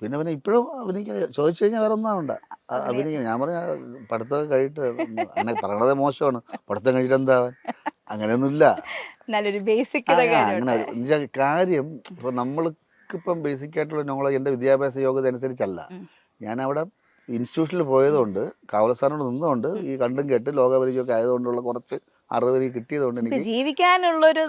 പിന്നെ പിന്നെ ഇപ്പോഴും അഭിനയിക്കാൻ ചോദിച്ചു കഴിഞ്ഞാൽ വേറെ ഒന്നും വേണ്ട അഭിനയിക്കാൻ. ഞാൻ പറഞ്ഞ പഠിത്തം കഴിഞ്ഞിട്ട് അങ്ങനെ പറയണത് മോശമാണ്. പഠിത്തം കഴിഞ്ഞിട്ട് എന്താവാൻ, അങ്ങനെയൊന്നുമില്ല. നല്ലൊരു ബേസിക് അങ്ങനെ കാര്യം ഇപ്പൊ നമ്മൾക്കിപ്പം ബേസിക് ആയിട്ടുള്ള നോളജ് എൻ്റെ വിദ്യാഭ്യാസ യോഗ്യത അനുസരിച്ചല്ല. ഞാൻ അവിടെ ഇൻസ്റ്റിറ്റ്യൂഷനിൽ പോയതുകൊണ്ട് കാവലസ്ഥാനോട് നിന്നുകൊണ്ട് ഈ കണ്ടും കേട്ട് ലോകപരിചയമൊക്കെ ആയതുകൊണ്ടുള്ള കുറച്ച് അറിവ് എനിക്ക് കിട്ടിയതുകൊണ്ട് എനിക്ക് ജീവിക്കാനുള്ളൊരു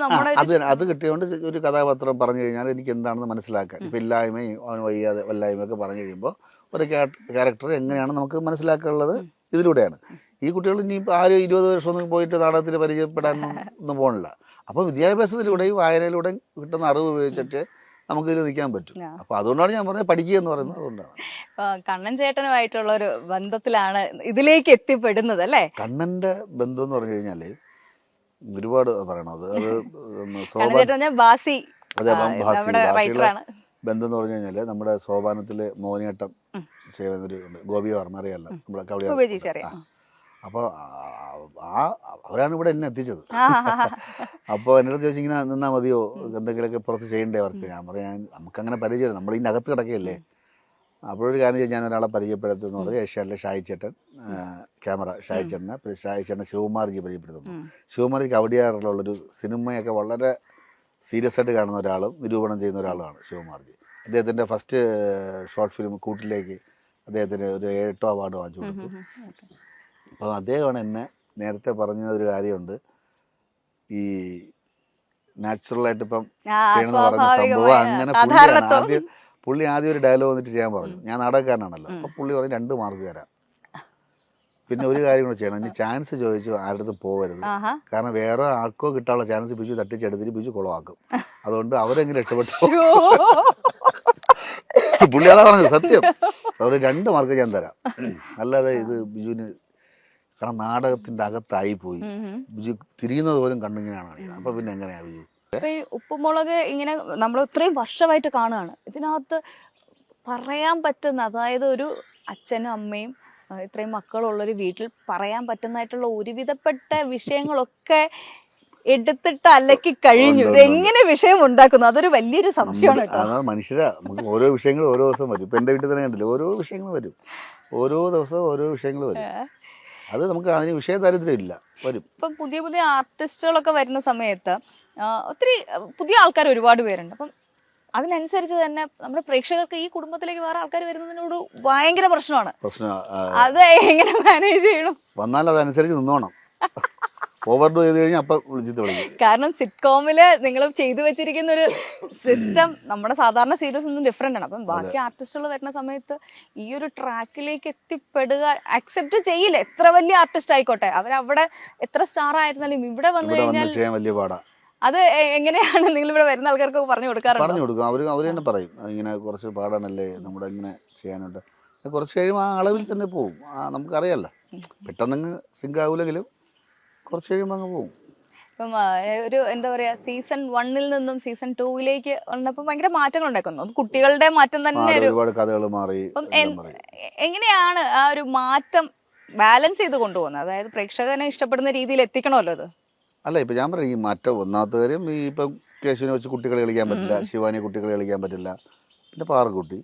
അത് കിട്ടിയതുകൊണ്ട് ഒരു കഥാപാത്രം പറഞ്ഞു കഴിഞ്ഞാൽ എനിക്ക് എന്താണെന്ന് മനസ്സിലാക്കാൻ. ഇപ്പം ഇല്ലായ്മയും അവന് വയ്യാതെ വല്ലായ്മയൊക്കെ പറഞ്ഞു കഴിയുമ്പോൾ ഒരു ക്യാരക്ടർ എങ്ങനെയാണ് നമുക്ക് മനസ്സിലാക്കാനുള്ളത് ഇതിലൂടെയാണ്. ഈ കുട്ടികൾ ഇനിയിപ്പോൾ ആരും 20 വർഷമൊന്നും പോയിട്ട് നാടകത്തിൽ പരിചയപ്പെടാനൊന്നും പോകണില്ല. അപ്പോൾ വിദ്യാഭ്യാസത്തിലൂടെയും വായനയിലൂടെയും കിട്ടുന്ന അറിവ് ഉപയോഗിച്ചിട്ട് നമുക്ക് ഇതിൽ നിൽക്കാൻ പറ്റും. അപ്പോൾ അതുകൊണ്ടാണ് ഞാൻ പറഞ്ഞത് പഠിക്കുക എന്ന് പറയുന്നത്. അതുകൊണ്ടാണ് കണ്ണൻ ചേട്ടനുമായിട്ടുള്ള ഒരു ബന്ധത്തിലാണ് ഇതിലേക്ക് എത്തിപ്പെടുന്നത് അല്ലേ? കണ്ണൻ്റെ ബന്ധം എന്ന് പറഞ്ഞു കഴിഞ്ഞാൽ ഒരുപാട് പറയണത്. അത് ബന്ധം എന്ന് പറഞ്ഞു കഴിഞ്ഞാൽ നമ്മുടെ സോപാനത്തില് മോഹിനിയാട്ടം ചെയ്യുന്ന ഒരു ഗോപി വർമ്മ അറിയാമല്ലോ, നമ്മുടെ കവടി. അപ്പോൾ അവരാണ് ഇവിടെ എന്നെ എത്തിച്ചത്. അപ്പോൾ എന്നോട് ചോദിച്ചു ഇങ്ങനെ നിന്നാൽ മതിയോ, എന്തെങ്കിലുമൊക്കെ പുറത്ത് ചെയ്യണ്ടേ വർക്ക്. ഞാൻ പറയാൻ നമുക്കങ്ങനെ പരിചയം, നമ്മൾ ഇതിൻ്റെ അകത്ത് കിടക്കുകയല്ലേ. അപ്പോഴൊരു കാര്യം ചെയ്ത് ഞാൻ ഒരാളെ പരിചയപ്പെടുത്തുന്നു പറഞ്ഞാൽ ഏഷ്യാനിലെ ഷായിച്ചേട്ടൻ ക്യാമറ ഷായിച്ചേട്ടനെ, പിന്നെ ഷായിച്ചേട്ടനെ ശിവകുമാർജി പരിചയപ്പെടുത്തുന്നു. ശിവകുമാർജിക്ക് കവടിയാറിലുള്ളൊരു സിനിമയൊക്കെ വളരെ സീരിയസ് ആയിട്ട് കാണുന്ന ഒരാളും നിരൂപണം ചെയ്യുന്ന ഒരാളുമാണ് ശിവകുമാർജി. അദ്ദേഹത്തിൻ്റെ ഫസ്റ്റ് ഷോർട്ട് ഫിലിം കൂട്ടിലേക്ക് അദ്ദേഹത്തിന് ഒരു 8 അവാർഡ് വാങ്ങിച്ചു കൊടുത്തു. അപ്പോൾ അദ്ദേഹമാണ് എന്നെ നേരത്തെ പറഞ്ഞ ഒരു കാര്യമുണ്ട്, ഈ നാച്ചുറലായിട്ട് ഇപ്പം ചെയ്യണമെന്ന് പറഞ്ഞ സംഭവം. അങ്ങനെ പുള്ളി ആദ്യം ഒരു ഡയലോഗ് വന്നിട്ട് ചെയ്യാൻ പറഞ്ഞു. ഞാൻ നാടകക്കാരനാണല്ലോ. അപ്പോൾ പുള്ളി പറഞ്ഞു 2 മാർക്ക് തരാം, പിന്നെ ഒരു കാര്യം കൂടെ ചെയ്യണം, ഇനി ചാൻസ് ചോദിച്ചു ആരുടെ അടുത്തും പോകരുത്, കാരണം വേറെ ആൾക്കോ കിട്ടാനുള്ള ചാൻസ് ബിജു തട്ടിച്ചെടുത്തിട്ട് ബിജു കുളമാക്കും, അതുകൊണ്ട് അവരെങ്ങനെ രക്ഷപ്പെട്ടു. പുള്ളി അതാ പറഞ്ഞത്, സത്യം. അവർ 2 മാർക്ക് ഞാൻ തരാം, അല്ലാതെ ഇത് ബിജുവിന്, കാരണം നാടകത്തിന്റെ അകത്തായി പോയി, ബിജു തിരിയുന്നത് പോലും കണ്ടിങ്ങനെയാണ്. അപ്പൊ പിന്നെ എങ്ങനെയാ ബിജു? ഈ ഉപ്പുമുളക് ഇങ്ങനെ നമ്മൾ ഇത്രയും വർഷമായിട്ട് കാണുകയാണ്, ഇതിനകത്ത് പറയാൻ പറ്റുന്ന, അതായത് ഒരു അച്ഛനും അമ്മയും ഇത്രയും മക്കളുള്ളൊരു വീട്ടിൽ പറയാൻ പറ്റുന്നതായിട്ടുള്ള ഒരുവിധപ്പെട്ട വിഷയങ്ങളൊക്കെ എടുത്തിട്ട് അലക്കി കഴിഞ്ഞു. ഇത് എങ്ങനെ വിഷയം ഉണ്ടാക്കുന്നു, അതൊരു വലിയൊരു സംശയമാണ് കേട്ടോ. മനുഷ്യരാ, നമുക്ക് ഓരോ വിഷയങ്ങൾ ഓരോ ദിവസം വരും. ഇപ്പൊ എന്റെ വീട്ടിൽ തന്നെ കണ്ടില്ല, ഓരോ വിഷയങ്ങൾ വരും, ഓരോ ദിവസവും ഓരോ വിഷയങ്ങൾ വരും. അത് നമുക്ക് അതിന് വിഷയ ദാരിദ്ര്യം ഇല്ല, വരും. ഇപ്പം പുതിയ പുതിയ ആർട്ടിസ്റ്റുകളൊക്കെ വരുന്ന സമയത്ത് ഒത്തിരി പുതിയ ആൾക്കാർ ഒരുപാട് പേരുണ്ട്. അപ്പം അതിനനുസരിച്ച് തന്നെ നമ്മുടെ പ്രേക്ഷകർക്ക് ഈ കുടുംബത്തിലേക്ക് വേറെ ആൾക്കാർ വരുന്നതിനോട് ഭയങ്കര പ്രശ്നമാണ്. അത് എങ്ങനെ മാനേജ് ചെയ്യണം? വന്നാൽ അതനുസരിച്ച് നിന്നോണം. ഓവർഡു ചെയ്ത് കഴിഞ്ഞാൽ അപ്പം വിളിച്ചിട്ട് വിളിക്കും. കാരണം സിറ്റ്കോമില് നിങ്ങൾ ചെയ്തു വെച്ചിരിക്കുന്ന ഒരു സിസ്റ്റം നമ്മുടെ സാധാരണ സീരീസ് ഒന്നും ഡിഫറെന്റ് ആണ്. അപ്പം ബാക്കി ആർട്ടിസ്റ്റുകൾ വരുന്ന സമയത്ത് ഈ ഒരു ട്രാക്കിലേക്ക് എത്തിപ്പെടുക അക്സെപ്റ്റ് ചെയ്യില്ല. എത്ര വലിയ ആർട്ടിസ്റ്റ് ആയിക്കോട്ടെ, അവരവിടെ എത്ര സ്റ്റാർ ആയിരുന്നാലും ഇവിടെ വന്നു കഴിഞ്ഞാൽ വലിയ പാടാ. അത് എങ്ങനെയാണ് നിങ്ങൾ ഇവിടെ വരുന്ന ആൾക്കാർക്ക് പറഞ്ഞു കൊടുക്കാറുണ്ട്? പറഞ്ഞു കൊടുക്കും. അവർ തന്നെ പറയും ഇങ്ങനെ കുറച്ച് പാടാനല്ലേ, നമ്മുടെ ഇങ്ങനെ ചെയ്യാനുണ്ട്. കുറച്ച് കഴിയുമ്പോൾ ആ അളവിൽ തന്നെ പോവും. നമുക്കറിയാമല്ലോ, പെട്ടെന്ന് സിങ്ക് ആവില്ലെങ്കിലും കുറച്ച് കഴിയുമ്പോൾ അങ്ങ് പോകും. ഇപ്പം ഒരു എന്താ പറയാ, സീസൺ 1 നിന്നും സീസൺ 2 വന്നപ്പോൾ ഭയങ്കര മാറ്റങ്ങൾ ഉണ്ടാക്കുന്നു. കുട്ടികളുടെ മാറ്റം തന്നെ ഒരുപാട് കഥകൾ മാറി. എങ്ങനെയാണ് ആ ഒരു മാറ്റം ബാലൻസ് ചെയ്ത് കൊണ്ടുപോകുന്നത്? അതായത് പ്രേക്ഷകനെ ഇഷ്ടപ്പെടുന്ന രീതിയിൽ എത്തിക്കണമല്ലോ അത്. അല്ല, ഇപ്പം ഞാൻ പറയും, ഈ മാറ്റം ഒന്നാമത്തെ കാര്യം, ഈ ഇപ്പം കേശുവിനെ വെച്ച് കുട്ടികളെ കളിക്കാൻ പറ്റില്ല, ശിവാനി കുട്ടികളെ കളിക്കാൻ പറ്റില്ല, പിന്നെ പാറക്കുട്ടി.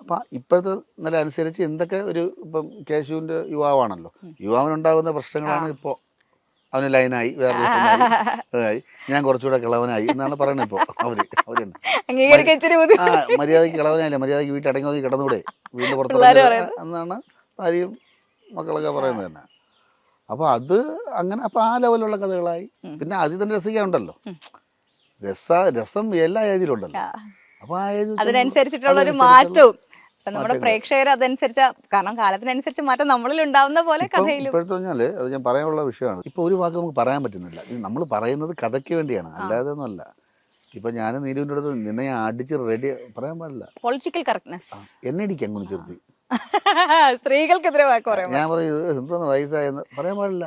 അപ്പം ഇപ്പോഴത്തെ നില അനുസരിച്ച് എന്തൊക്കെ ഒരു, ഇപ്പം കേശുവിൻ്റെ യുവാവാണല്ലോ, യുവാവിനുണ്ടാകുന്ന പ്രശ്നങ്ങളാണ് ഇപ്പോൾ. അവന് ലൈനായി, വേറെ ഞാൻ കുറച്ചുകൂടെ കിളവനായി എന്നാണ് പറയണത് ഇപ്പോൾ അവരുണ്ട്. മര്യാദയ്ക്ക് കിളവനായില്ല, മര്യാദയ്ക്ക് വീട്ടിൽ അടങ്ങി കിടന്നൂടെ, വീടിൻ്റെ പുറത്ത് എന്നാണ് ഭാര്യയും മക്കളൊക്കെ പറയുന്നത് തന്നെ. അപ്പോൾ അത് അങ്ങനെ, അപ്പോൾ ആ ലെവലുള്ള കഥകളായി. പിന്നെ അതിൽ തന്നെ രസിക്കാനുണ്ടല്ലോ, രസം എല്ലാ ഏജിലുണ്ടല്ലോ. അപ്പോൾ ആ ഏജ് അതിനനുസരിച്ചിട്ടുള്ള ഒരു മാറ്റവും നമ്മുടെ പ്രേക്ഷകർ അതനുസരിച്ച്, കാരണം കാലത്തിനനുസരിച്ച് മാറ്റം നമ്മളിൽ ഉണ്ടാവുന്ന പോലെ കഥയിലും. ഇപ്പോഴത്തെ പറഞ്ഞാൽ അത് ഞാൻ പറയാനുള്ള വിഷയമാണ്. ഇപ്പോൾ ഒരു വാക്ക് നമുക്ക് പറയാൻ പറ്റുന്നില്ല. നമ്മൾ പറയുന്നത് കഥയ്ക്ക് വേണ്ടിയാണ്, അല്ലാതെ ഒന്നുമല്ല. ഇപ്പൊ ഞാൻ നീരുവിൻ്റെ അടുത്ത് നിന്നെ അടിച്ച് റെഡി പറയാൻ പാടില്ല. പൊളിറ്റിക്കൽ കറക്റ്റ്നെസ് എന്നെ ഇടിക്കും അങ്ങനെ ചെറുത്തി സ്ത്രീകൾക്കെതിരെ ഞാൻ പറയും 20 വയസ്സായെന്ന് പറയാൻ പാടില്ല.